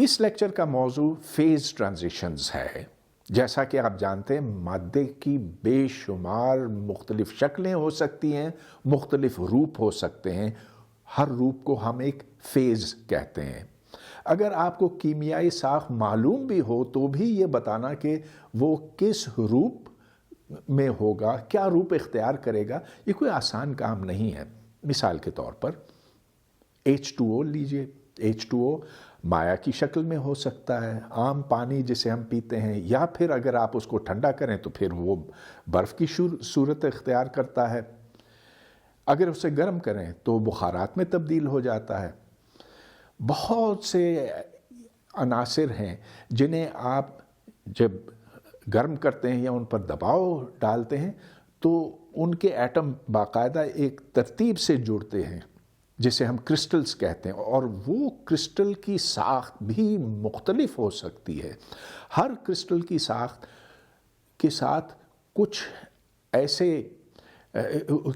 اس lecture کا موضوع phase transitions ہے۔ جیسا کہ آپ جانتے ہیں مادے کی بے شمار مختلف شکلیں ہو سکتی ہیں، مختلف روپ ہو سکتے ہیں، ہر روپ کو ہم ایک فیز کہتے ہیں۔ اگر آپ کو کیمیائی ساخت معلوم بھی ہو تو بھی یہ بتانا کہ وہ کس روپ میں ہوگا، کیا روپ اختیار کرے گا، یہ کوئی آسان کام نہیں ہے۔ مثال کے طور پر H2O لیجئے، H2O مائع کی شکل میں ہو سکتا ہے، عام پانی جسے ہم پیتے ہیں، یا پھر اگر آپ اس کو ٹھنڈا کریں تو پھر وہ برف کی صورت اختیار کرتا ہے۔ اگر اسے گرم کریں تو بخارات میں تبدیل ہو جاتا ہے۔ بہت سے عناصر ہیں جنہیں آپ جب گرم کرتے ہیں یا ان پر دباؤ ڈالتے ہیں تو ان کے ایٹم باقاعدہ ایک ترتیب سے جڑتے ہیں جسے ہم کرسٹلز کہتے ہیں، اور وہ کرسٹل کی ساخت بھی مختلف ہو سکتی ہے۔ ہر کرسٹل کی ساخت کے ساتھ کچھ ایسے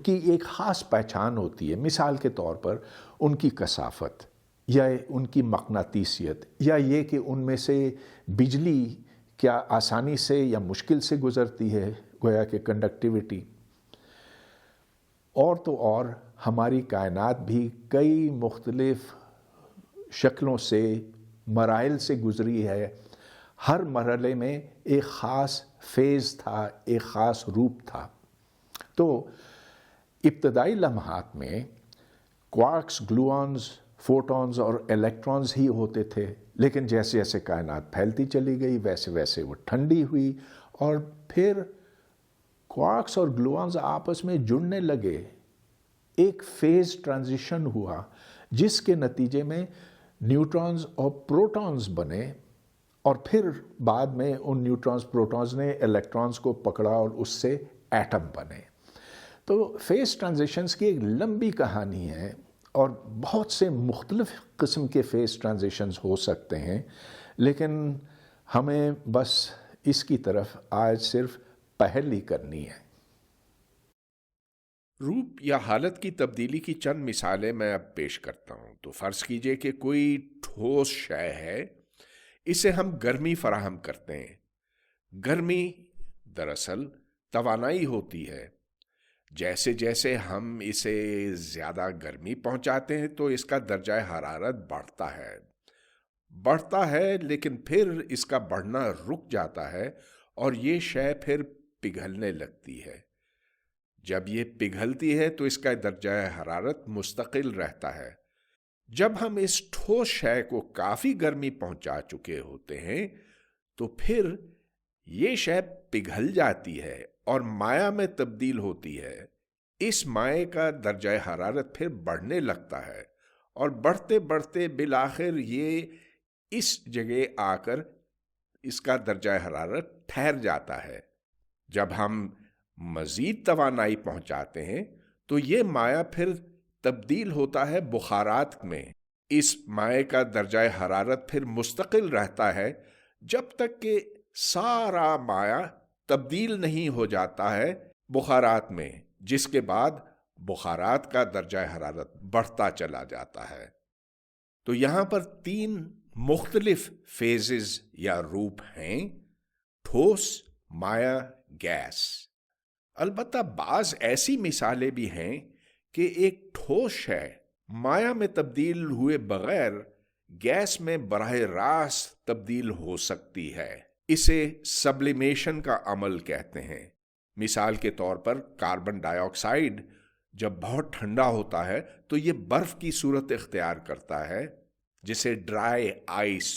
کی ایک خاص پہچان ہوتی ہے۔ مثال کے طور پر ان کی کثافت یا ان کی مقناطیسیت، یا یہ کہ ان میں سے بجلی کیا آسانی سے یا مشکل سے گزرتی ہے، گویا کہ کنڈکٹیوٹی۔ اور تو اور ہماری کائنات بھی کئی مختلف شکلوں سے، مراحل سے گزری ہے۔ ہر مرحلے میں ایک خاص فیز تھا، ایک خاص روپ تھا۔ تو ابتدائی لمحات میں کوارکس، گلوونز، فوٹونز اور الیکٹرونز ہی ہوتے تھے، لیکن جیسے جیسے کائنات پھیلتی چلی گئی ویسے ویسے وہ ٹھنڈی ہوئی، اور پھر کوارکس اور گلوونز آپس میں جڑنے لگے، ایک فیز ٹرانزیشن ہوا جس کے نتیجے میں نیوٹرونز اور پروٹونز بنے، اور پھر بعد میں ان نیوٹرونز پروٹونز نے الیکٹرونز کو پکڑا اور اس سے ایٹم بنے۔ تو فیز ٹرانزیشنز کی ایک لمبی کہانی ہے، اور بہت سے مختلف قسم کے فیز ٹرانزیشنز ہو سکتے ہیں، لیکن ہمیں بس اس کی طرف آج صرف پہل ہی کرنی ہے۔ روپ یا حالت کی تبدیلی کی چند مثالیں میں اب پیش کرتا ہوں۔ تو فرض کیجئے کہ کوئی ٹھوس شے ہے، اسے ہم گرمی فراہم کرتے ہیں۔ گرمی دراصل توانائی ہوتی ہے۔ جیسے جیسے ہم اسے زیادہ گرمی پہنچاتے ہیں تو اس کا درجہ حرارت بڑھتا ہے، لیکن پھر اس کا بڑھنا رک جاتا ہے اور یہ شے پھر پگھلنے لگتی ہے۔ جب یہ پگھلتی ہے تو اس کا درجہ حرارت مستقل رہتا ہے۔ جب ہم اس ٹھوس شے کو کافی گرمی پہنچا چکے ہوتے ہیں تو پھر یہ شے پگھل جاتی ہے اور مائع میں تبدیل ہوتی ہے۔ اس مائع کا درجہ حرارت پھر بڑھنے لگتا ہے، اور بڑھتے بڑھتے بالآخر یہ اس جگہ آ کر اس کا درجہ حرارت ٹھہر جاتا ہے۔ جب ہم مزید توانائی پہنچاتے ہیں تو یہ مائع پھر تبدیل ہوتا ہے بخارات میں۔ اس مائع کا درجہ حرارت پھر مستقل رہتا ہے جب تک کہ سارا مائع تبدیل نہیں ہو جاتا ہے بخارات میں، جس کے بعد بخارات کا درجہ حرارت بڑھتا چلا جاتا ہے۔ تو یہاں پر 3 مختلف فیزز یا روپ ہیں: ٹھوس، مائع، گیس۔ البتہ بعض ایسی مثالیں بھی ہیں کہ ایک ٹھوس شے مائع میں تبدیل ہوئے بغیر گیس میں براہ راست تبدیل ہو سکتی ہے۔ اسے سبلیمیشن کا عمل کہتے ہیں۔ مثال کے طور پر کاربن ڈائی آکسائیڈ جب بہت ٹھنڈا ہوتا ہے تو یہ برف کی صورت اختیار کرتا ہے، جسے ڈرائی آئس،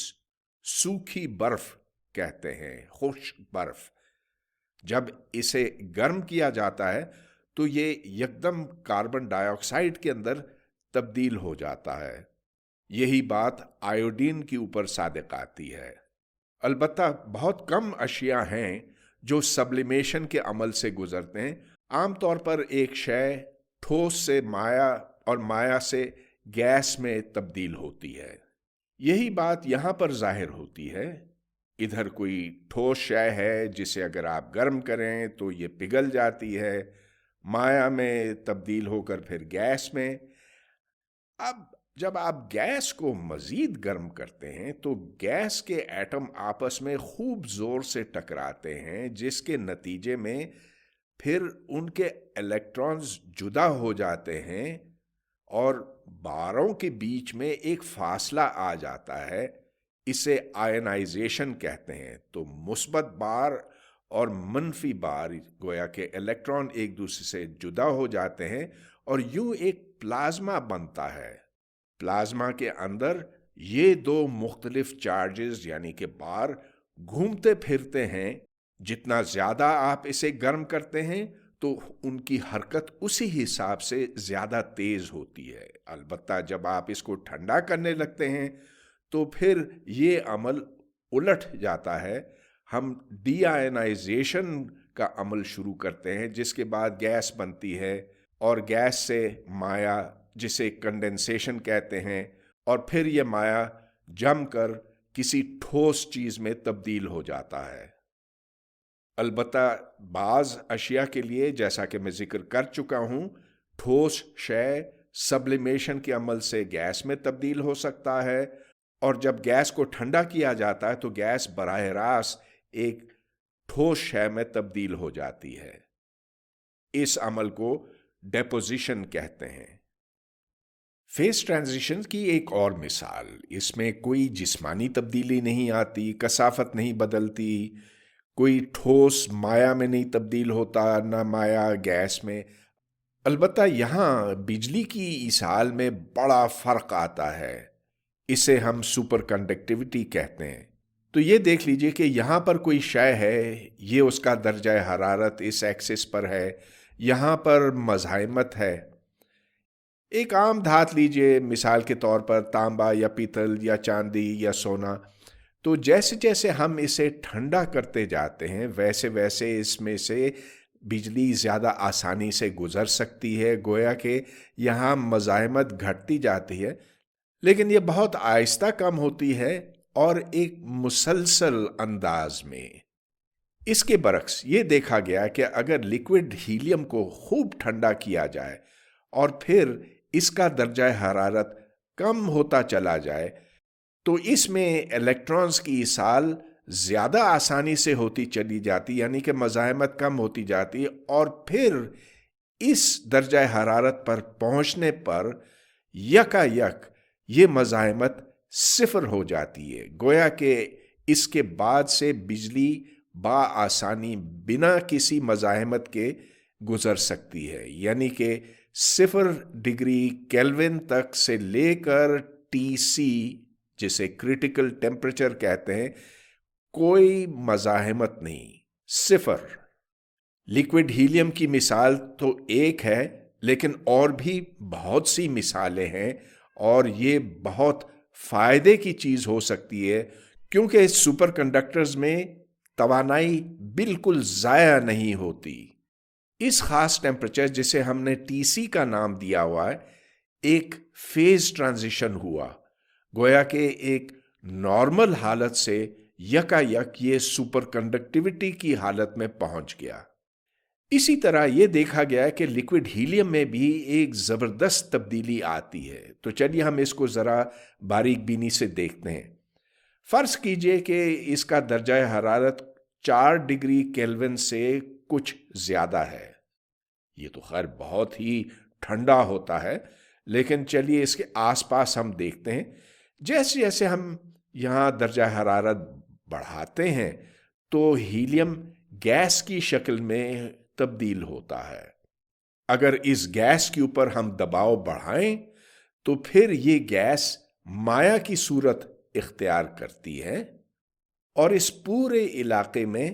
سوکھی برف کہتے ہیں، خشک برف۔ جب اسے گرم کیا جاتا ہے تو یہ یکدم کاربن ڈائی آکسائیڈ کے اندر تبدیل ہو جاتا ہے۔ یہی بات آیوڈین کے اوپر صادق آتی ہے۔ البتہ بہت کم اشیاء ہیں جو سبلیمیشن کے عمل سے گزرتے ہیں۔ عام طور پر ایک شے ٹھوس سے مائع اور مائع سے گیس میں تبدیل ہوتی ہے۔ یہی بات یہاں پر ظاہر ہوتی ہے۔ ادھر کوئی ٹھوس شے ہے جسے اگر آپ گرم کریں تو یہ پگھل جاتی ہے، مائع میں تبدیل ہو کر پھر گیس میں۔ اب جب آپ گیس کو مزید گرم کرتے ہیں تو گیس کے ایٹم آپس میں خوب زور سے ٹکراتے ہیں، جس کے نتیجے میں پھر ان کے الیکٹرانز جدا ہو جاتے ہیں اور باروں کے بیچ میں ایک فاصلہ آ جاتا ہے۔ اسے آئنائزیشن کہتے ہیں۔ تو مثبت بار اور منفی بار، گویا کہ الیکٹران ایک دوسرے سے جدا ہو جاتے ہیں اور یوں ایک پلازما بنتا ہے۔ پلازما کے اندر یہ دو مختلف چارجز یعنی کہ بار گھومتے پھرتے ہیں۔ جتنا زیادہ آپ اسے گرم کرتے ہیں تو ان کی حرکت اسی حساب سے زیادہ تیز ہوتی ہے۔ البتہ جب آپ اس کو ٹھنڈا کرنے لگتے ہیں تو پھر یہ عمل الٹ جاتا ہے۔ ہم ڈی آئنائزیشن کا عمل شروع کرتے ہیں، جس کے بعد گیس بنتی ہے اور گیس سے مائع، جسے کنڈنسیشن کہتے ہیں، اور پھر یہ مائع جم کر کسی ٹھوس چیز میں تبدیل ہو جاتا ہے۔ البتہ بعض اشیاء کے لیے، جیسا کہ میں ذکر کر چکا ہوں، ٹھوس شے سبلیمیشن کے عمل سے گیس میں تبدیل ہو سکتا ہے، اور جب گیس کو ٹھنڈا کیا جاتا ہے تو گیس براہ راست ایک ٹھوس شے میں تبدیل ہو جاتی ہے۔ اس عمل کو ڈیپوزیشن کہتے ہیں۔ فیز ٹرانزیشن کی ایک اور مثال، اس میں کوئی جسمانی تبدیلی نہیں آتی، کثافت نہیں بدلتی، کوئی ٹھوس مائع میں نہیں تبدیل ہوتا، نہ مائع گیس میں۔ البتہ یہاں بجلی کی ایصال میں بڑا فرق آتا ہے، اسے ہم سپر کنڈکٹیوٹی کہتے ہیں۔ تو یہ دیکھ لیجئے کہ یہاں پر کوئی شے ہے، یہ اس کا درجہ حرارت اس ایکسس پر ہے، یہاں پر مزاحمت ہے۔ ایک عام دھات لیجئے، مثال کے طور پر تانبا یا پیتل یا چاندی یا سونا۔ تو جیسے جیسے ہم اسے ٹھنڈا کرتے جاتے ہیں ویسے ویسے اس میں سے بجلی زیادہ آسانی سے گزر سکتی ہے، گویا کہ یہاں مزاحمت گھٹتی جاتی ہے، لیکن یہ بہت آہستہ کم ہوتی ہے اور ایک مسلسل انداز میں۔ اس کے برعکس یہ دیکھا گیا کہ اگر لیکوڈ ہیلیم کو خوب ٹھنڈا کیا جائے اور پھر اس کا درجہ حرارت کم ہوتا چلا جائے تو اس میں الیکٹرانز کی ایصال زیادہ آسانی سے ہوتی چلی جاتی، یعنی کہ مزاحمت کم ہوتی جاتی، اور پھر اس درجہ حرارت پر پہنچنے پر یکا یک یہ مزاحمت صفر ہو جاتی ہے، گویا کہ اس کے بعد سے بجلی بآسانی بنا کسی مزاحمت کے گزر سکتی ہے، یعنی کہ 0 ڈگری کیلون تک سے لے کر ٹی سی، جسے کریٹیکل ٹیمپریچر کہتے ہیں، کوئی مزاحمت نہیں، صفر۔ لیکوڈ ہیلیم کی مثال تو ایک ہے، لیکن اور بھی بہت سی مثالیں ہیں، اور یہ بہت فائدے کی چیز ہو سکتی ہے، کیونکہ سپر کنڈکٹرز میں توانائی بالکل ضائع نہیں ہوتی۔ اس خاص ٹیمپریچر، جسے ہم نے ٹی سی کا نام دیا ہوا ہے، ایک فیز ٹرانزیشن ہوا، گویا کہ ایک نارمل حالت سے یکا یک یہ سپر کنڈکٹیوٹی کی حالت میں پہنچ گیا۔ اسی طرح یہ دیکھا گیا کہ لیکوڈ ہیلیم میں بھی ایک زبردست تبدیلی آتی ہے۔ تو چلیے ہم اس کو ذرا باریک بینی سے دیکھتے ہیں۔ فرض کیجئے کہ اس کا درجہ حرارت 4 ڈگری کیلون سے کچھ زیادہ ہے۔ یہ تو خیر بہت ہی ٹھنڈا ہوتا ہے، لیکن چلیے اس کے آس پاس ہم دیکھتے ہیں۔ جیسے جیسے ہم یہاں درجہ حرارت بڑھاتے ہیں تو ہیلیم گیس کی شکل میں تبدیل ہوتا ہے۔ اگر اس گیس کے اوپر ہم دباؤ بڑھائیں تو پھر یہ گیس مائع کی صورت اختیار کرتی ہے، اور اس پورے علاقے میں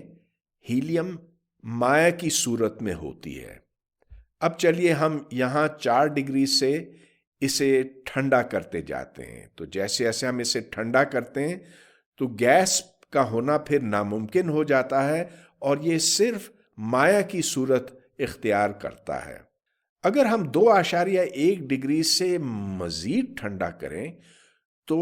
ہیلیم مائع کی صورت میں ہوتی ہے۔ اب چلیے ہم یہاں 4 ڈگری سے اسے ٹھنڈا کرتے جاتے ہیں۔ تو جیسے جیسے ہم اسے ٹھنڈا کرتے ہیں تو گیس کا ہونا پھر ناممکن ہو جاتا ہے، اور یہ صرف مائع کی صورت اختیار کرتا ہے۔ اگر ہم 2.1 ڈگری سے مزید ٹھنڈا کریں تو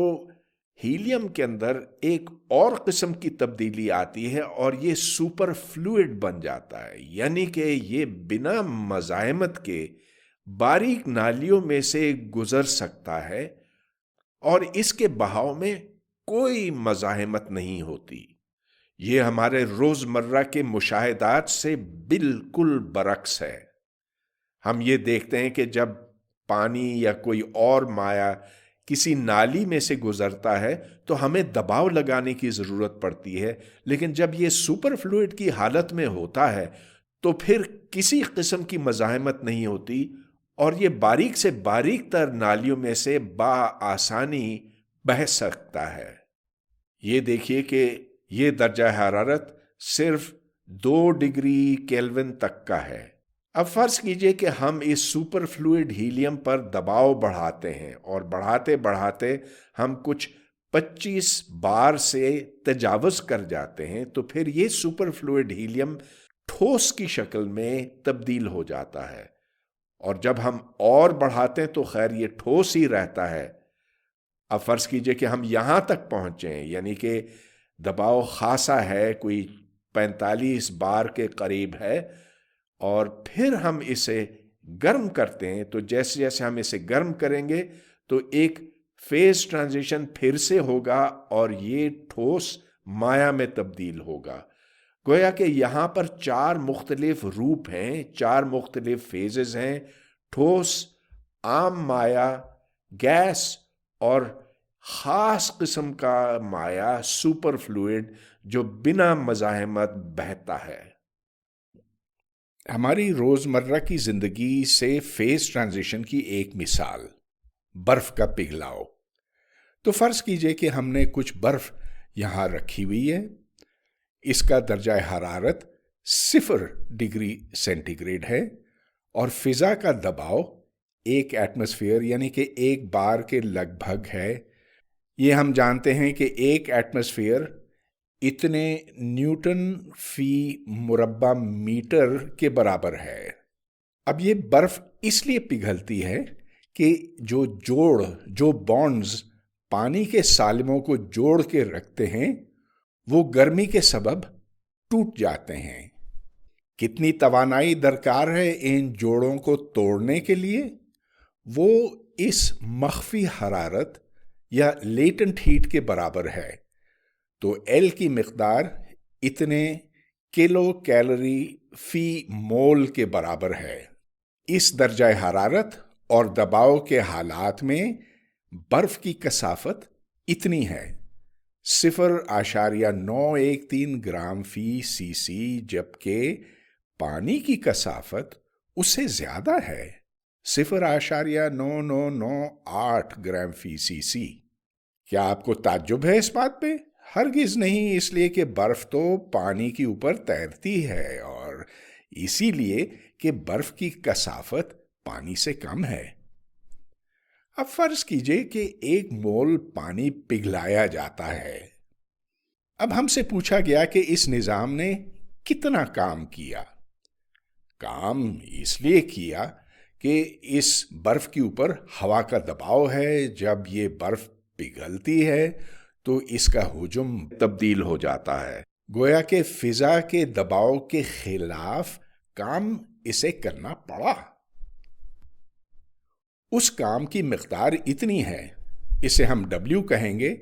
ہیلیم کے اندر ایک اور قسم کی تبدیلی آتی ہے، اور یہ سپر فلوئڈ بن جاتا ہے، یعنی کہ یہ بنا مزاحمت کے باریک نالیوں میں سے گزر سکتا ہے، اور اس کے بہاؤ میں کوئی مزاحمت نہیں ہوتی۔ یہ ہمارے روزمرہ کے مشاہدات سے بالکل برعکس ہے۔ ہم یہ دیکھتے ہیں کہ جب پانی یا کوئی اور مائع کسی نالی میں سے گزرتا ہے تو ہمیں دباؤ لگانے کی ضرورت پڑتی ہے، لیکن جب یہ سپر فلوئڈ کی حالت میں ہوتا ہے تو پھر کسی قسم کی مزاحمت نہیں ہوتی اور یہ باریک سے باریک تر نالیوں میں سے بآسانی بہہ سکتا ہے۔ یہ دیکھیے کہ یہ درجہ حرارت صرف 2 ڈگری کیلون تک کا ہے۔ اب فرض کیجئے کہ ہم اس سپر فلوئڈ ہیلیم پر دباؤ بڑھاتے ہیں اور بڑھاتے بڑھاتے ہم کچھ 25 بار سے تجاوز کر جاتے ہیں، تو پھر یہ سپر فلوئڈ ہیلیم ٹھوس کی شکل میں تبدیل ہو جاتا ہے، اور جب ہم اور بڑھاتے ہیں تو خیر یہ ٹھوس ہی رہتا ہے۔ اب فرض کیجئے کہ ہم یہاں تک پہنچیں، یعنی کہ دباؤ خاصا ہے، کوئی 45 بار کے قریب ہے، اور پھر ہم اسے گرم کرتے ہیں، تو جیسے جیسے ہم اسے گرم کریں گے تو ایک فیز ٹرانزیشن پھر سے ہوگا اور یہ ٹھوس مائع میں تبدیل ہوگا۔ گویا کہ یہاں پر 4 مختلف روپ ہیں، 4 مختلف فیزز ہیں: ٹھوس، عام مائع، گیس اور خاص قسم کا مائع سپر فلوئڈ جو بنا مزاحمت بہتا ہے۔ ہماری روزمرہ کی زندگی سے فیز ٹرانزیشن کی ایک مثال برف کا پگھلاؤ۔ تو فرض کیجئے کہ ہم نے کچھ برف یہاں رکھی ہوئی ہے، اس کا درجہ حرارت 0 ڈگری سینٹی گریڈ ہے اور فضا کا دباؤ 1 ایٹماسفیئر یعنی کہ 1 بار کے لگ بھگ ہے۔ یہ ہم جانتے ہیں کہ 1 ایٹماسفیئر اتنے نیوٹن فی مربع میٹر کے برابر ہے۔ اب یہ برف اس لیے پگھلتی ہے کہ جو بانڈز پانی کے سالموں کو جوڑ کے رکھتے ہیں وہ گرمی کے سبب ٹوٹ جاتے ہیں۔ کتنی توانائی درکار ہے ان جوڑوں کو توڑنے کے لیے؟ وہ اس مخفی حرارت یا لیٹنٹ ہیٹ کے برابر ہے۔ تو ایل کی مقدار اتنے کلو کیلوری فی مول کے برابر ہے۔ اس درجہ حرارت اور دباؤ کے حالات میں برف کی کثافت اتنی ہے 0.913 گرام فی سی سی، جبکہ پانی کی کثافت اس سے زیادہ ہے 0.9998 گرام فی سی سی۔ کیا آپ کو تعجب ہے اس بات پہ؟ ہرگز نہیں، اس لیے کہ برف تو پانی کے اوپر تیرتی ہے اور اسی لیے کہ برف کی کثافت پانی سے کم ہے۔ اب فرض کیجئے کہ 1 مول پانی پگھلایا جاتا ہے۔ اب ہم سے پوچھا گیا کہ اس نظام نے کتنا کام کیا۔ کام اس لیے کیا کہ اس برف کے اوپر ہوا کا دباؤ ہے، جب یہ برف پگھلتی ہے تو اس کا حجم تبدیل ہو جاتا ہے۔ گویا کہ فضا کے دباؤ کے خلاف کام اسے کرنا پڑا۔ اس کام کی مقدار اتنی ہے، اسے ہم W کہیں گے،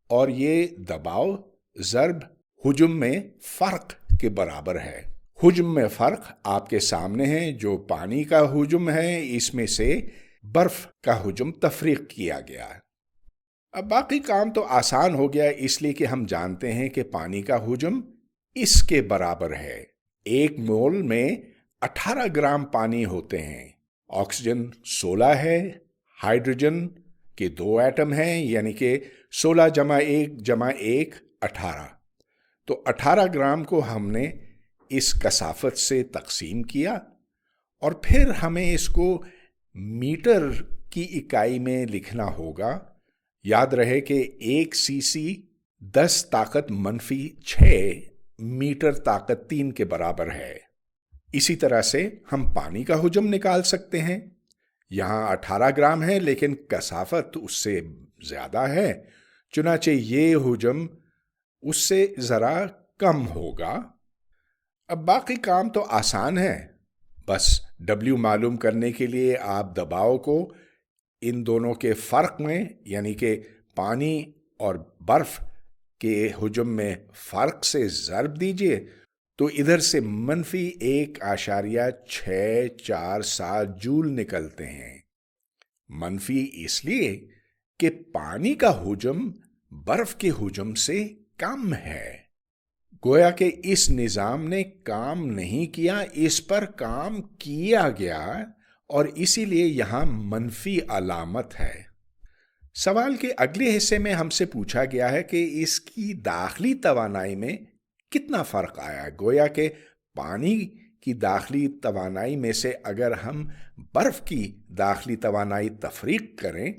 اور یہ دباؤ ضرب حجم میں فرق کے برابر ہے۔ حجم میں فرق آپ کے سامنے ہے، جو پانی کا حجم ہے اس میں سے برف کا حجم تفریق کیا گیا ہے۔ اب باقی کام تو آسان ہو گیا، اس لیے کہ ہم جانتے ہیں کہ پانی کا حجم اس کے برابر ہے۔ 1 مول میں 18 گرام پانی ہوتے ہیں۔ آکسیجن 16 ہے، ہائیڈروجن کے 2 ایٹم ہیں، یعنی کہ 16 جمع 1 جمع 1 18۔ تو 18 گرام کو ہم نے اس کثافت سے تقسیم کیا اور پھر ہمیں اس کو میٹر کی اکائی میں لکھنا ہوگا۔ یاد رہے کہ 1 سی سی 10 طاقت -6 میٹر طاقت 3 کے برابر ہے۔ اسی طرح سے ہم پانی کا حجم نکال سکتے ہیں۔ یہاں 18 گرام ہے لیکن کثافت اس سے زیادہ ہے، چنانچہ یہ حجم اس سے ذرا کم ہوگا۔ اب باقی کام تو آسان ہے، بس W معلوم کرنے کے لیے آپ دباؤ کو ان دونوں کے فرق میں یعنی کہ پانی اور برف کے حجم میں فرق سے ضرب دیجئے تو ادھر سے -1.647 جول نکلتے ہیں۔ منفی اس لیے کہ پانی کا حجم برف کے حجم سے کم ہے۔ گویا کہ اس نظام نے کام نہیں کیا، اس پر کام کیا گیا اور اسی لیے یہاں منفی علامت ہے۔ سوال کے اگلے حصے میں ہم سے پوچھا گیا ہے کہ اس کی داخلی توانائی میں کتنا فرق آیا۔ گویا کہ پانی کی داخلی توانائی میں سے اگر ہم برف کی داخلی توانائی تفریق کریں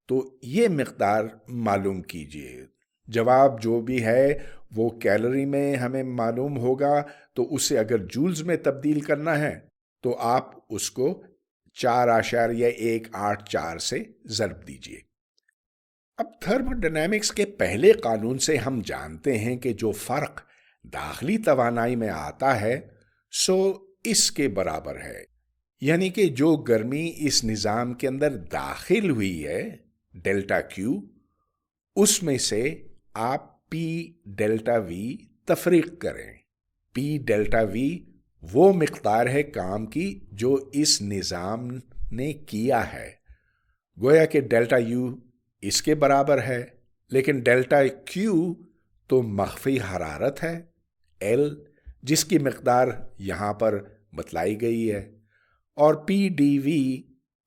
تو یہ مقدار معلوم کیجئے۔ جواب جو بھی ہے وہ کیلری میں ہمیں معلوم ہوگا، تو اسے اگر جولز میں تبدیل کرنا ہے تو آپ اس کو 4.184 سے ضرب دیجئے۔ اب تھرموڈینامکس کے پہلے قانون سے ہم جانتے ہیں کہ جو فرق داخلی توانائی میں آتا ہے سو اس کے برابر ہے، یعنی کہ جو گرمی اس نظام کے اندر داخل ہوئی ہے ڈیلٹا کیو، اس میں سے آپ پی ڈیلٹا وی تفریق کریں۔ پی ڈیلٹا وی وہ مقدار ہے کام کی جو اس نظام نے کیا ہے۔ گویا کہ ڈیلٹا یو اس کے برابر ہے، لیکن ڈیلٹا کیو تو مخفی حرارت ہے ایل، جس کی مقدار یہاں پر بتلائی گئی ہے، اور پی ڈی وی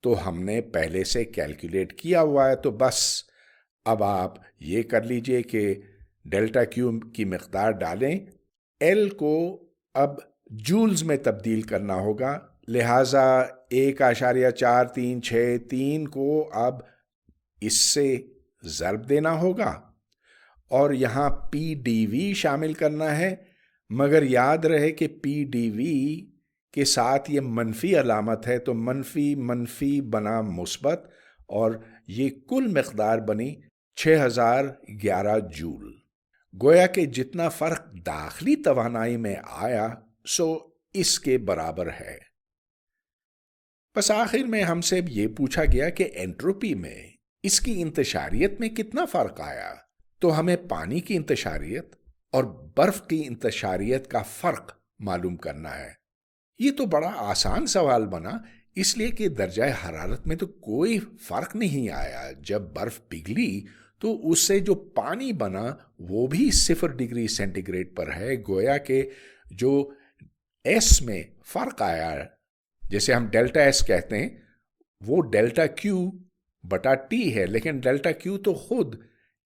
تو ہم نے پہلے سے کیلکولیٹ کیا ہوا ہے۔ تو بس اب آپ یہ کر لیجئے کہ ڈیلٹا کیو کی مقدار ڈالیں، ایل کو اب جولز میں تبدیل کرنا ہوگا، لہٰذا 1.436 کو اب اس سے ضرب دینا ہوگا اور یہاں پی ڈی وی شامل کرنا ہے، مگر یاد رہے کہ پی ڈی وی کے ساتھ یہ منفی علامت ہے، تو منفی منفی بنا مثبت اور یہ کل مقدار بنی 6011 جول۔ گویا کہ جتنا فرق داخلی توانائی میں آیا سو اس کے برابر ہے۔ بس آخر میں ہم سے یہ پوچھا گیا کہ انٹروپی میں اس کی انتشاریت میں کتنا فرق آیا، تو ہمیں پانی کی انتشاریت اور برف کی انتشاریت کا فرق معلوم کرنا ہے۔ یہ تو بڑا آسان سوال بنا، اس لیے کہ درجہ حرارت میں تو کوئی فرق نہیں آیا۔ جب برف پگھلی تو اس سے جو پانی بنا وہ بھی 0 ڈگری سینٹی گریڈ پر ہے۔ گویا کہ جو ایس میں فرق آیا، جیسے ہم ڈیلٹا ایس کہتے ہیں، وہ ڈیلٹا کیو بٹا ٹی ہے، لیکن ڈیلٹا کیو تو خود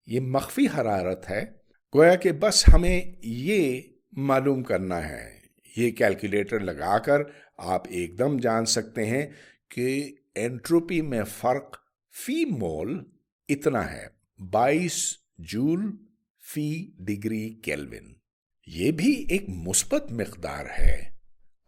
یہ مخفی حرارت ہے۔ گویا کہ بس ہمیں یہ معلوم کرنا ہے۔ یہ کیلکولیٹر لگا کر آپ ایک دم جان سکتے ہیں کہ انٹروپی میں فرق فی مول اتنا ہے، 22 جول فی ڈگری کیلون۔ یہ بھی ایک مثبت مقدار ہے،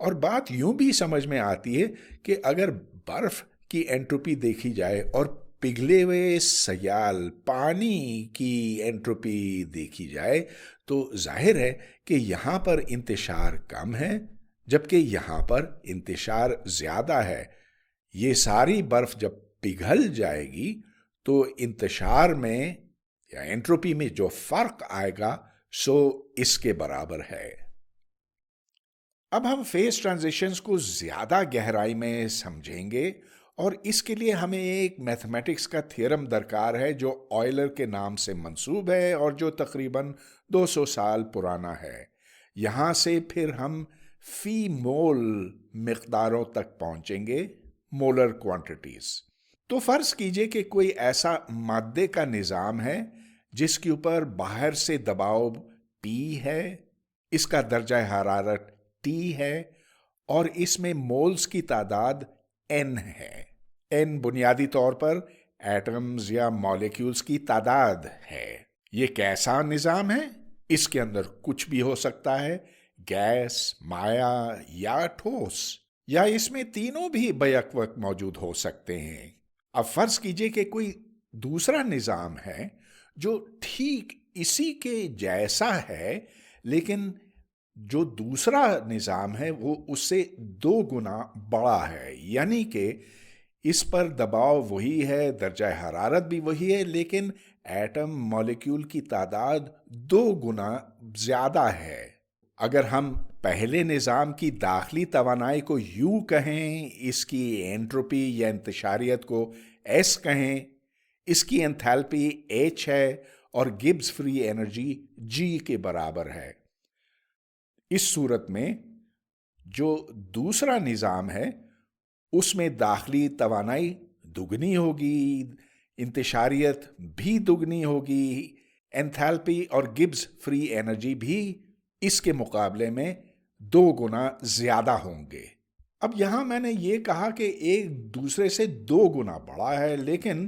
اور بات یوں بھی سمجھ میں آتی ہے کہ اگر برف کی انٹروپی دیکھی جائے اور پگھلے ہوئے سیال پانی کی انٹروپی دیکھی جائے تو ظاہر ہے کہ یہاں پر انتشار کم ہے جبکہ یہاں پر انتشار زیادہ ہے۔ یہ ساری برف جب پگھل جائے گی تو انتشار میں یا انٹروپی میں جو فرق آئے گا سو اس کے برابر ہے۔ اب ہم فیز ٹرانزیشنز کو زیادہ گہرائی میں سمجھیں گے، اور اس کے لیے ہمیں ایک میتھمیٹکس کا تھیورم درکار ہے جو آئلر کے نام سے منسوب ہے اور جو تقریباً 200 سال پرانا ہے۔ یہاں سے پھر ہم فی مول مقداروں تک پہنچیں گے، مولر کوانٹیٹیز۔ تو فرض کیجئے کہ کوئی ایسا مادے کا نظام ہے جس کے اوپر باہر سے دباؤ P ہے، اس کا درجہ حرارت T ہے، اور اس میں مولز کی تعداد N ہے۔ N بنیادی طور پر ایٹمز یا مالیکیولز کی تعداد ہے۔ یہ کیسا نظام ہے؟ اس کے اندر کچھ بھی ہو سکتا ہے، گیس، مائع یا ٹھوس، یا اس میں تینوں بھی بیک وقت موجود ہو سکتے ہیں۔ اب فرض کیجئے کہ کوئی دوسرا نظام ہے جو ٹھیک اسی کے جیسا ہے، لیکن جو دوسرا نظام ہے وہ اس سے 2 گنا بڑا ہے، یعنی کہ اس پر دباؤ وہی ہے، درجہ حرارت بھی وہی ہے، لیکن ایٹم مالیکیول کی تعداد 2 گنا زیادہ ہے۔ اگر ہم پہلے نظام کی داخلی توانائی کو یو کہیں، اس کی انٹروپی یا انتشاریت کو ایس کہیں، اس کی انتھیلپی ایچ ہے اور گبز فری انرجی جی کے برابر ہے، اس صورت میں جو دوسرا نظام ہے اس میں داخلی توانائی دگنی ہوگی، انتشاریت بھی دگنی ہوگی، انتھیلپی اور گبز فری انرجی بھی اس کے مقابلے میں 2 گنا زیادہ ہوں گے۔ اب یہاں میں نے یہ کہا کہ ایک دوسرے سے 2 گنا بڑا ہے، لیکن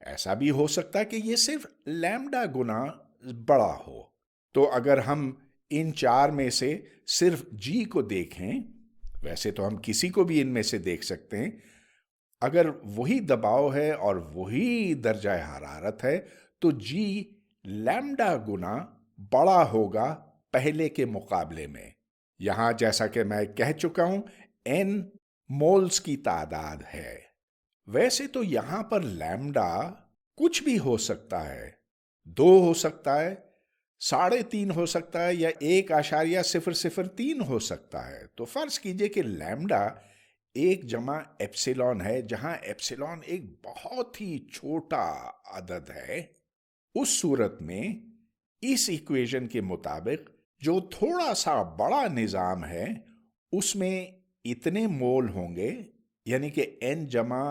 ایسا بھی ہو سکتا ہے کہ یہ صرف لیمڈا گنا بڑا ہو۔ تو اگر ہم ان 4 میں سے صرف جی کو دیکھیں، ویسے تو ہم کسی کو بھی ان میں سے دیکھ سکتے ہیں، اگر وہی دباؤ ہے اور وہی درجہ حرارت ہے تو جی لیمڈا گنا بڑا ہوگا پہلے کے مقابلے میں۔ یہاں جیسا کہ میں کہہ چکا ہوں n مولز کی تعداد ہے، ویسے تو یہاں پر لیمڈا کچھ بھی ہو سکتا ہے، 2 ہو سکتا ہے، 3.5 ہو سکتا ہے، یا 1.003 ہو سکتا ہے۔ تو فرض کیجئے کہ لیمڈا 1 جمع ایپسیلون ہے، جہاں ایپسیلون ایک بہت ہی چھوٹا عدد ہے۔ اس صورت میں اس ایکویشن کے مطابق جو تھوڑا سا بڑا نظام ہے اس میں اتنے مول ہوں گے، یعنی کہ n جمع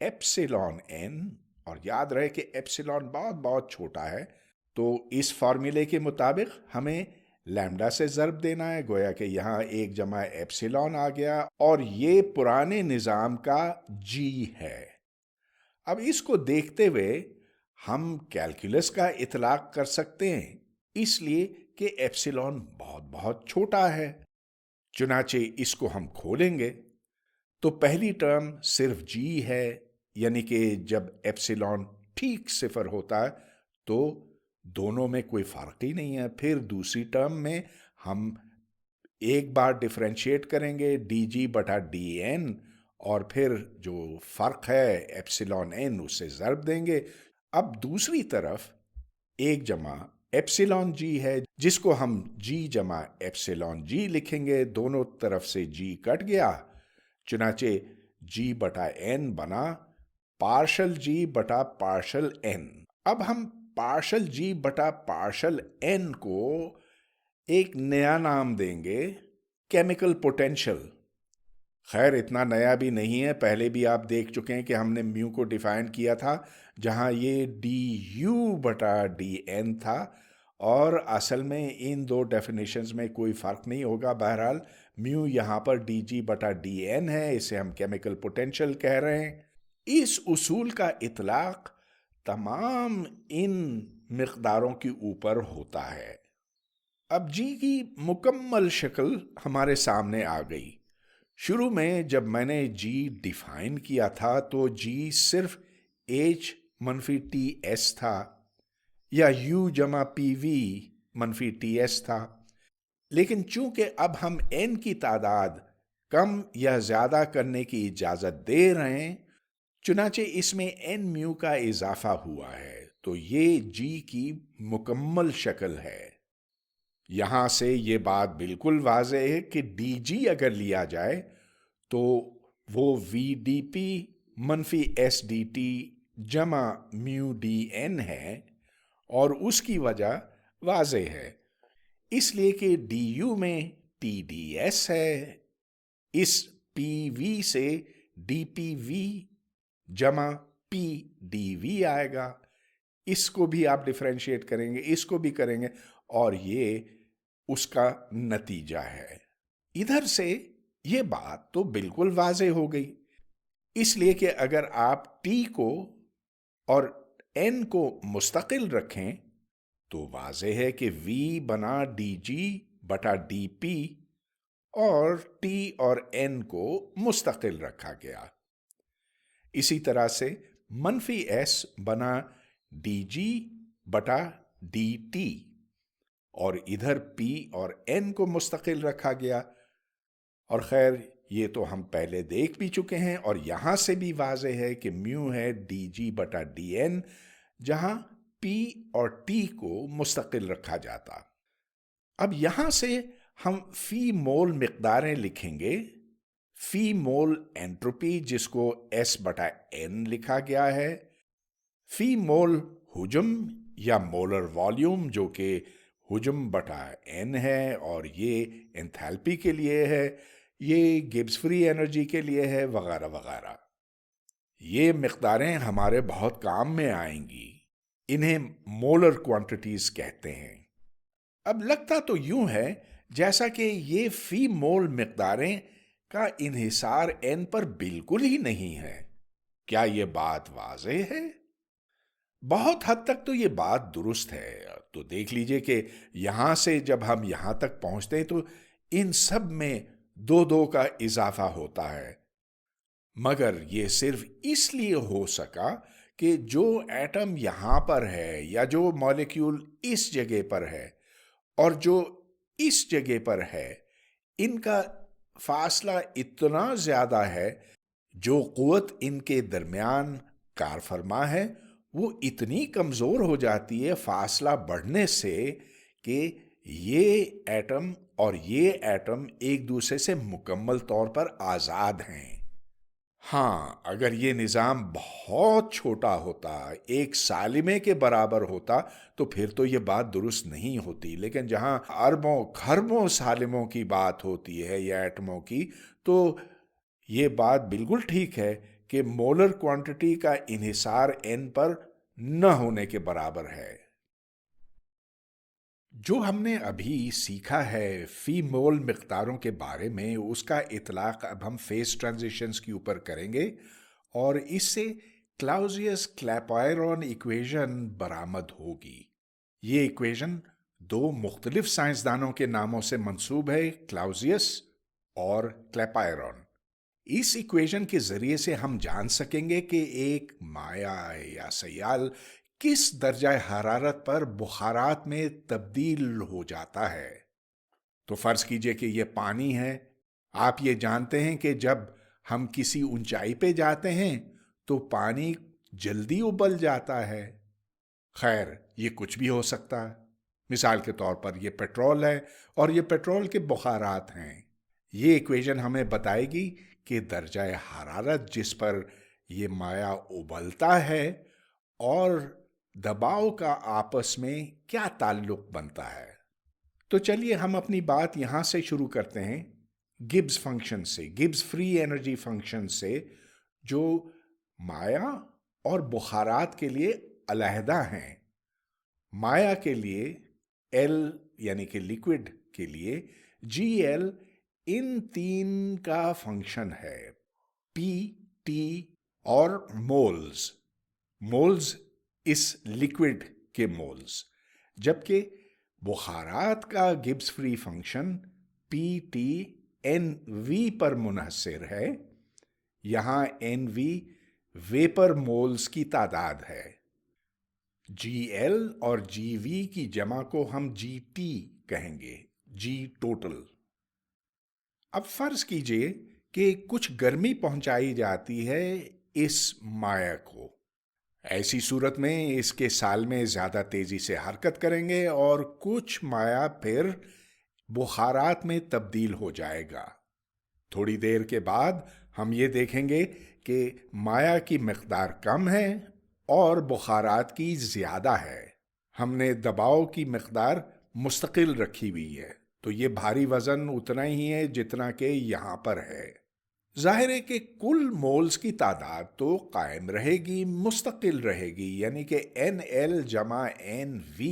ایپسیلون n، اور یاد رہے کہ ایپسیلون بہت بہت چھوٹا ہے، تو اس فارمولے کے مطابق ہمیں لیمڈا سے ضرب دینا ہے، گویا کہ یہاں 1 جمع ایپسیلون آ گیا، اور یہ پرانے نظام کا جی ہے۔ اب اس کو دیکھتے ہوئے ہم کیلکولس کا اطلاق کر سکتے ہیں، اس لیے کہ ایپسیلون بہت بہت چھوٹا ہے۔ چنانچہ اس کو ہم کھولیں گے تو پہلی ٹرم صرف جی ہے، یعنی کہ جب ایپسیلون ٹھیک 0 ہوتا ہے تو دونوں میں کوئی فرق ہی نہیں ہے۔ پھر دوسری ٹرم میں ہم ایک بار ڈیفرینشیٹ کریں گے ڈی جی بٹا ڈی این، اور پھر جو فرق ہے ایپسیلون این اسے ضرب دیں گے۔ اب دوسری طرف 1 جمع ایپسیلون جی ہے، جس کو ہم جی جمع ایپسیلون جی لکھیں گے، دونوں طرف سے جی کٹ گیا، چنانچہ جی بٹا این بنا پارشل جی بٹا پارشل این۔ اب ہم پارشل جی بٹا پارشل این کو ایک نیا نام دیں گے، کیمیکل پوٹینشل۔ خیر اتنا نیا بھی نہیں ہے، پہلے بھی آپ دیکھ چکے ہیں کہ ہم نے میو کو ڈیفائن کیا تھا جہاں یہ ڈی یو بٹا ڈی این تھا، اور اصل میں ان 2 ڈیفینیشنز میں کوئی فرق نہیں ہوگا۔ بہرحال میو یہاں پر ڈی جی بٹا ڈی این ہے، اسے ہم کیمیکل پوٹینشل کہہ رہے ہیں۔ اس اصول کا اطلاق تمام ان مقداروں کے اوپر ہوتا ہے۔ اب جی کی مکمل شکل ہمارے سامنے آ گئی۔ شروع میں جب میں نے جی ڈیفائن کیا تھا تو جی صرف ایچ منفی ٹی ایس تھا، یا یو جمع پی وی منفی ٹی ایس تھا، لیکن چونکہ اب ہم این کی تعداد کم یا زیادہ کرنے کی اجازت دے رہے ہیں، چنانچہ اس میں این میو کا اضافہ ہوا ہے، تو یہ جی کی مکمل شکل ہے۔ یہاں سے یہ بات بالکل واضح ہے کہ ڈی جی اگر لیا جائے تو وہ وی ڈی پی منفی ایس ڈی ٹی جمع میو ڈی این ہے، اور اس کی وجہ واضح ہے، اس لیے کہ ڈی یو میں ٹی ڈی ایس ہے، اس پی وی سے ڈی پی وی جمع پی ڈی وی آئے گا، اس کو بھی آپ ڈیفرینشیٹ کریں گے، اس کو بھی کریں گے، اور یہ اس کا نتیجہ ہے۔ ادھر سے یہ بات تو بالکل واضح ہو گئی، اس لیے کہ اگر آپ ٹی کو اور این کو مستقل رکھیں تو واضح ہے کہ وی بنا ڈی جی بٹا ڈی پی، اور ٹی اور این کو مستقل رکھا گیا۔ اسی طرح سے منفی ایس بنا ڈی جی بٹا ڈی ٹی، اور ادھر پی اور این کو مستقل رکھا گیا۔ اور خیر یہ تو ہم پہلے دیکھ بھی چکے ہیں، اور یہاں سے بھی واضح ہے کہ میو ہے dg/dn، جہاں پی اور ٹی کو مستقل رکھا جاتا۔ اب یہاں سے ہم فی مول مقداریں لکھیں گے۔ فی مول انٹروپی، جس کو S/N لکھا گیا ہے، فی مول حجم یا مولر والیوم، جو کہ حجم/N ہے، اور یہ انتھیلپی کے لیے ہے، یہ گبس فری انرجی کے لیے ہے، وغیرہ وغیرہ۔ یہ مقداریں ہمارے بہت کام میں آئیں گی، انہیں مولر کوانٹیٹیز کہتے ہیں۔ اب لگتا تو یوں ہے جیسا کہ یہ فی مول مقداریں کا انحصار N پر بالکل ہی نہیں ہے۔ کیا یہ بات واضح ہے؟ بہت حد تک تو یہ بات درست ہے۔ تو دیکھ لیجئے کہ یہاں سے جب ہم یہاں تک پہنچتے ہیں تو ان سب میں 2 کا اضافہ ہوتا ہے، مگر یہ صرف اس لیے ہو سکا کہ جو ایٹم یہاں پر ہے، یا جو مالیکیول اس جگہ پر ہے اور جو اس جگہ پر ہے، ان کا فاصلہ اتنا زیادہ ہے، جو قوت ان کے درمیان کار فرما ہے وہ اتنی کمزور ہو جاتی ہے فاصلہ بڑھنے سے کہ یہ ایٹم اور یہ ایٹم ایک دوسرے سے مکمل طور پر آزاد ہیں۔ ہاں، اگر یہ نظام بہت چھوٹا ہوتا، ایک سالمے کے برابر ہوتا، تو پھر تو یہ بات درست نہیں ہوتی، لیکن جہاں اربوں خربوں سالموں کی بات ہوتی ہے یا ایٹموں کی، تو یہ بات بالکل ٹھیک ہے کہ مولر کوانٹٹی کا انحصار N پر نہ ہونے کے برابر ہے۔ جو ہم نے ابھی سیکھا ہے فی مول مقداروں کے بارے میں، اس کا اطلاق اب ہم فیز ٹرانزیشنز کے اوپر کریں گے، اور اس سے کلاؤزیوس کلیپائرون ایکویژن برآمد ہوگی۔ یہ ایکویژن 2 مختلف سائنسدانوں کے ناموں سے منسوب ہے، کلاؤزیوس اور کلیپائرون۔ اس ایکویژن کے ذریعے سے ہم جان سکیں گے کہ ایک مائع یا سیال کس درجہ حرارت پر بخارات میں تبدیل ہو جاتا ہے۔ تو فرض کیجئے کہ یہ پانی ہے۔ آپ یہ جانتے ہیں کہ جب ہم کسی اونچائی پہ جاتے ہیں تو پانی جلدی ابل جاتا ہے۔ خیر، یہ کچھ بھی ہو سکتا ہے۔ مثال کے طور پر یہ پیٹرول ہے، اور یہ پیٹرول کے بخارات ہیں۔ یہ ایکویژن ہمیں بتائے گی کہ درجہ حرارت جس پر یہ مائع ابلتا ہے اور دباؤ کا آپس میں کیا تعلق بنتا ہے۔ تو چلیے ہم اپنی بات یہاں سے شروع کرتے ہیں، گبس فنکشن سے، گبس فری انرجی فنکشن سے، جو مائع اور بخارات کے لیے علیحدہ ہیں۔ مائع کے لیے L یعنی کہ لیکوڈ کے لیے GL ان 3 کا فنکشن ہے، P، T اور مولز۔ مولز اس لیکوڈ کے مولز، جبکہ بخارات کا گبس فری فنکشن PTNV پر منحصر ہے۔ یہاں NV ویپر مولز کی تعداد ہے۔ GL اور GV کی جمع کو ہم GT کہیں گے، G ٹوٹل۔ اب فرض کیجئے کہ کچھ گرمی پہنچائی جاتی ہے اس مائع کو۔ ایسی صورت میں اس کے سالمے زیادہ تیزی سے حرکت کریں گے اور کچھ مائع پھر بخارات میں تبدیل ہو جائے گا۔ تھوڑی دیر کے بعد ہم یہ دیکھیں گے کہ مائع کی مقدار کم ہے اور بخارات کی زیادہ ہے۔ ہم نے دباؤ کی مقدار مستقل رکھی ہوئی ہے، تو یہ بھاری وزن اتنا ہی ہے جتنا کہ یہاں پر ہے۔ ظاہر ہے کہ کل مولز کی تعداد تو قائم رہے گی، مستقل رہے گی، یعنی کہ NL جمع NV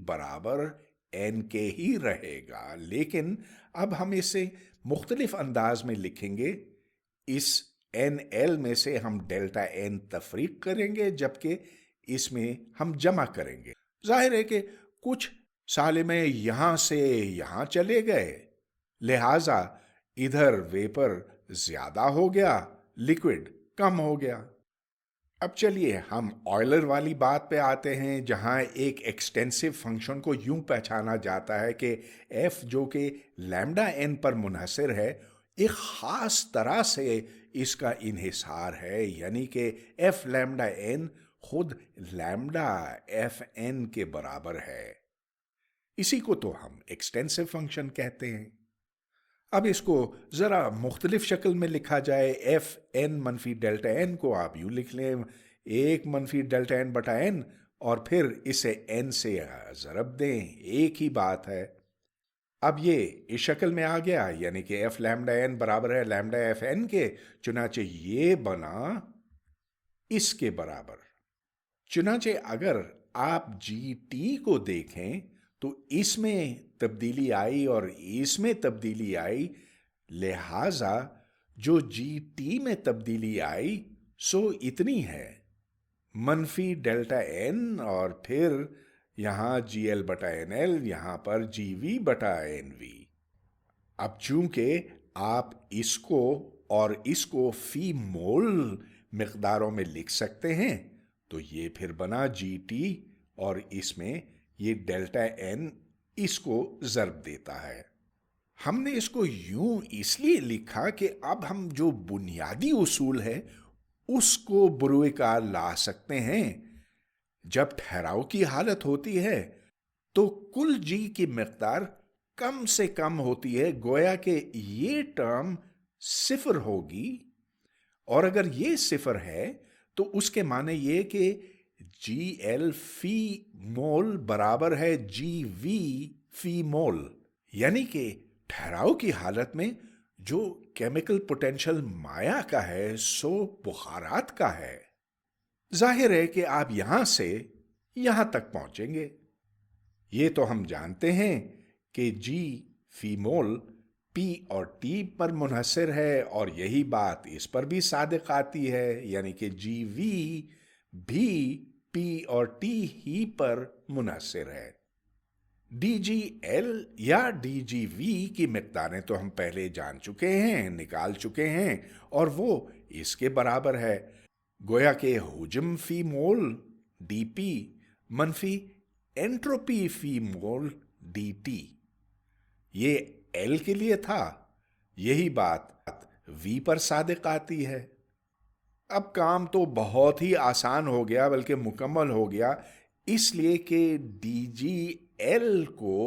برابر N کے ہی رہے گا، لیکن اب ہم اسے مختلف انداز میں لکھیں گے۔ اس NL میں سے ہم ڈیلٹا N تفریق کریں گے، جبکہ اس میں ہم جمع کریں گے۔ ظاہر ہے کہ کچھ سالمے یہاں سے یہاں چلے گئے، لہٰذا ادھر ویپر زیادہ ہو گیا، لیکوڈ کم ہو گیا۔ اب چلیے ہم آئلر والی بات پہ آتے ہیں، جہاں ایک ایکسٹینسو فنکشن کو یوں پہچانا جاتا ہے کہ F جو کہ لیمڈا N پر منحصر ہے، ایک خاص طرح سے اس کا انحصار ہے، یعنی کہ ایف لیمڈا این خود لیمڈا ایف این کے برابر ہے۔ اسی کو تو ہم ایکسٹینسو فنکشن کہتے ہیں۔ اب اس کو ذرا مختلف شکل میں لکھا جائے، ایف این منفی ڈیلٹا این کو آپ یوں لکھ لیں، 1 منفی ڈیلٹا این بٹا این، اور پھر اسے این سے ضرب دیں، ایک ہی بات ہے۔ اب یہ اس شکل میں آ گیا، یعنی کہ ایف لیمڈا این برابر ہے لیمڈا ایف این کے، چنانچہ یہ بنا اس کے برابر۔ چنانچہ اگر آپ جی ٹی کو دیکھیں تو اس میں تبدیلی آئی اور اس میں تبدیلی آئی، لہذا جو جی ٹی میں تبدیلی آئی سو اتنی ہے، منفی ڈیلٹا این، اور پھر یہاں جی ایل بٹا این ایل، یہاں پر جی وی بٹا این وی۔ اب چونکہ آپ اس کو اور اس کو فی مول مقداروں میں لکھ سکتے ہیں، تو یہ پھر بنا جی ٹی، اور اس میں یہ ڈیلٹا این اس کو ضرب دیتا ہے۔ ہم نے اس کو یوں اس لیے لکھا کہ اب ہم جو بنیادی اصول ہے اس کو بروئے کار لا سکتے ہیں۔ جب ٹھہراؤ کی حالت ہوتی ہے تو کل جی کی مقدار کم سے کم ہوتی ہے، گویا کہ یہ ٹرم صفر ہوگی، اور اگر یہ صفر ہے تو اس کے معنی یہ کہ جی ایل فی مول برابر ہے جی وی فی مول، یعنی کہ ٹھہراؤ کی حالت میں جو کیمیکل پوٹینشل مائع کا ہے سو بخارات کا ہے۔ ظاہر ہے کہ آپ یہاں سے یہاں تک پہنچیں گے۔ یہ تو ہم جانتے ہیں کہ جی فی مول پی اور ٹی پر منحصر ہے، اور یہی بات اس پر بھی صادق آتی ہے، یعنی کہ جی وی بھی پی اور ٹی ہی پر منحصر ہے۔ ڈی جی ایل یا ڈی جی وی کی مقداریں تو ہم پہلے جان چکے ہیں، نکال چکے ہیں، اور وہ اس کے برابر ہے، گویا کہ حجم فی مول ڈی پی منفی انٹروپی فی مول ڈی ٹی۔ یہ ایل کے لیے تھا، یہی بات وی پر صادق آتی ہے۔ اب کام تو بہت ہی آسان ہو گیا، بلکہ مکمل ہو گیا، اس لیے کہ ڈی جی ایل کو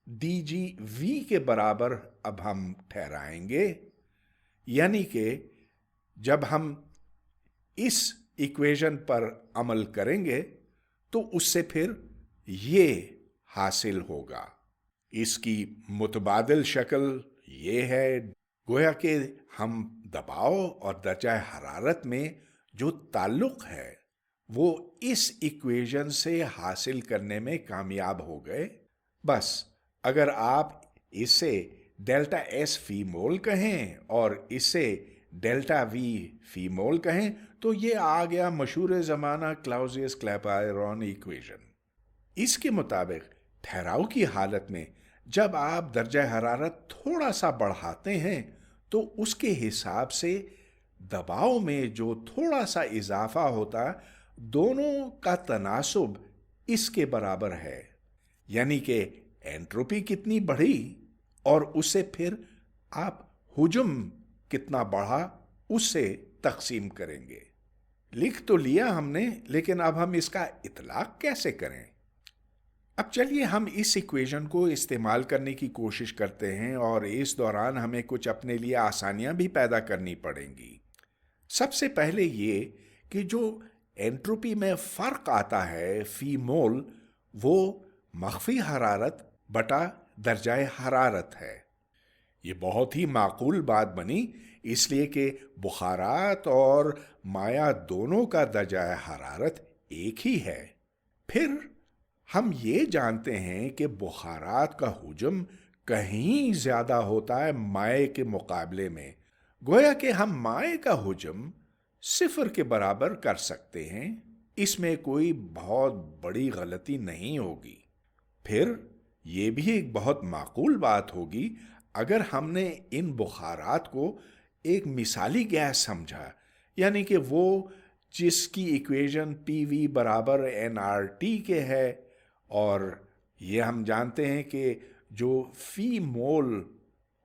ڈی جی وی کے برابر اب ہم ٹھہرائیں گے، یعنی کہ جب ہم اس ایکویشن پر عمل کریں گے تو اس سے پھر یہ حاصل ہوگا۔ اس کی متبادل شکل یہ ہے، گویا کہ ہم دباؤ اور درجہ حرارت میں جو تعلق ہے وہ اس ایکویشن سے حاصل کرنے میں کامیاب ہو گئے۔ بس اگر آپ اسے ڈیلٹا ایس فی مول کہیں اور اسے ڈیلٹا وی فی مول کہیں تو یہ آ گیا مشہور زمانہ کلاؤزیس کلیپائرون ایکویشن۔ اس کے مطابق ٹھہراؤ کی حالت میں جب آپ درجہ حرارت تھوڑا سا بڑھاتے ہیں تو اس کے حساب سے دباؤ میں جو تھوڑا سا اضافہ ہوتا، دونوں کا تناسب اس کے برابر ہے، یعنی کہ انٹروپی کتنی بڑھی اور اسے پھر آپ حجم کتنا بڑھا اس سے تقسیم کریں گے۔ لکھ تو لیا ہم نے، لیکن اب ہم اس کا اطلاق کیسے کریں؟ اب چلیے ہم اس ایکویشن کو استعمال کرنے کی کوشش کرتے ہیں، اور اس دوران ہمیں کچھ اپنے لیے آسانیاں بھی پیدا کرنی پڑیں گی۔ سب سے پہلے یہ کہ جو انٹروپی میں فرق آتا ہے فی مول، وہ مخفی حرارت بٹا درجہ حرارت ہے۔ یہ بہت ہی معقول بات بنی، اس لیے کہ بخارات اور مائع دونوں کا درجہ حرارت ایک ہی ہے۔ پھر ہم یہ جانتے ہیں کہ بخارات کا حجم کہیں زیادہ ہوتا ہے مائع کے مقابلے میں، گویا کہ ہم مائع کا حجم صفر کے برابر کر سکتے ہیں، اس میں کوئی بہت بڑی غلطی نہیں ہوگی۔ پھر یہ بھی ایک بہت معقول بات ہوگی اگر ہم نے ان بخارات کو ایک مثالی گیس سمجھا، یعنی کہ وہ جس کی ایکویشن پی وی برابر این آر ٹی کے ہے، اور یہ ہم جانتے ہیں کہ جو فی مول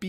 P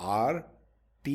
RT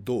2।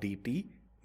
dt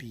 T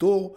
2,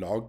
log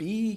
P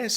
S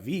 V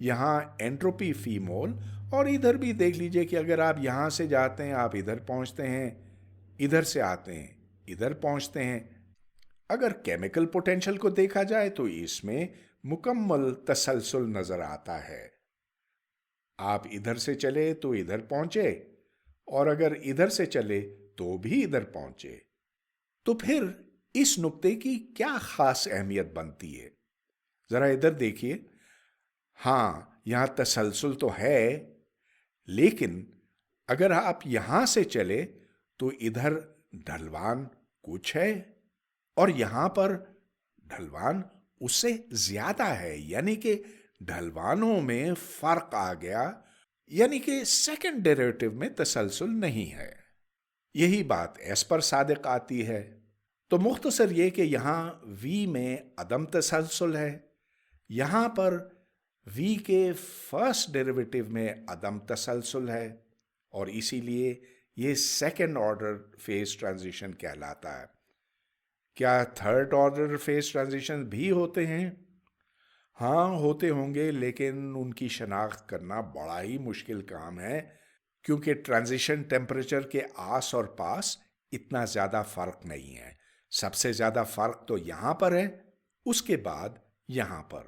یہاں انٹروپی فی مول، اور ادھر بھی دیکھ لیجئے کہ اگر آپ یہاں سے جاتے ہیں آپ ادھر پہنچتے ہیں، ادھر سے آتے ہیں ادھر پہنچتے ہیں۔ اگر کیمیکل پوٹینشل کو دیکھا جائے تو اس میں مکمل تسلسل نظر آتا ہے۔ آپ ادھر سے چلے تو ادھر پہنچے، اور اگر ادھر سے چلے تو بھی ادھر پہنچے۔ تو پھر اس نقطے کی کیا خاص اہمیت بنتی ہے؟ ذرا ادھر دیکھیے، ہاں یہاں تسلسل تو ہے، لیکن اگر آپ یہاں سے چلے تو ادھر ڈھلوان کچھ ہے، اور یہاں پر ڈھلوان اس سے زیادہ ہے، یعنی کہ ڈھلوانوں میں فرق آ گیا، یعنی کہ سیکنڈ ڈیریویٹو میں تسلسل نہیں ہے۔ یہی بات ایس پر صادق آتی ہے۔ تو مختصر یہ کہ یہاں وی میں عدم تسلسل ہے، یہاں پر وی کے فرسٹ ڈیریویٹو میں عدم تسلسل ہے، اور اسی لیے یہ سیکنڈ آرڈر فیز ٹرانزیشن کہلاتا ہے۔ کیا تھرڈ آرڈر فیز ٹرانزیشن بھی ہوتے ہیں؟ ہاں ہوتے ہوں گے، لیکن ان کی شناخت کرنا بڑا ہی مشکل کام ہے، کیونکہ ٹرانزیشن ٹیمپریچر کے آس اور پاس اتنا زیادہ فرق نہیں ہے۔ سب سے زیادہ فرق تو یہاں پر ہے، اس کے بعد یہاں پر۔